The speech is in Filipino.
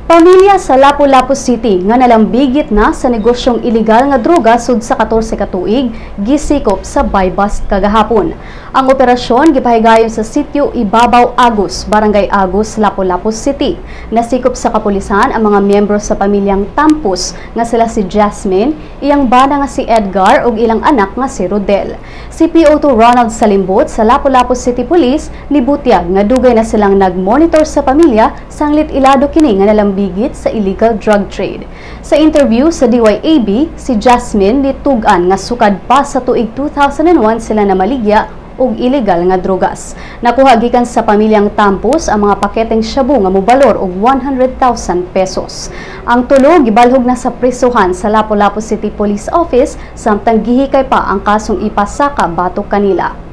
Pamilya sa Lapu-Lapu City nga nalambigit na sa negosyong iligal nga droga sud sa 14 ka tuig gisikop sa Baybast kagahapon. Ang operasyon gipahigayon sa sitio Ibabaw Agus, Barangay Agus, Lapu-Lapu City. Nasikop sa kapulisan ang mga miyembro sa pamilyang Tampus nga sila si Jasmine, iyang bana nga si Edgar ug ilang anak nga si Rodel. Si PO2 Ronald Salimbot sa Lapu-Lapu City Police nibutyag nga dugay na silang nagmonitor sa pamilya sanglit ilado kini nga nalambigit sa illegal drug trade. Sa interview sa DYAB, si Jasmine nitugan nga sukad pa sa tuig 2001 sila na maligya og illegal nga drogas. Nakuha gikan sa pamilyang Tampos ang mga paketeng shabu nga mobalor og 100,000 pesos. Ang tulo gibalhog na sa prisuhan sa Lapu-Lapu City Police Office samtang gihikay pa ang kasong ipasaka batok kanila.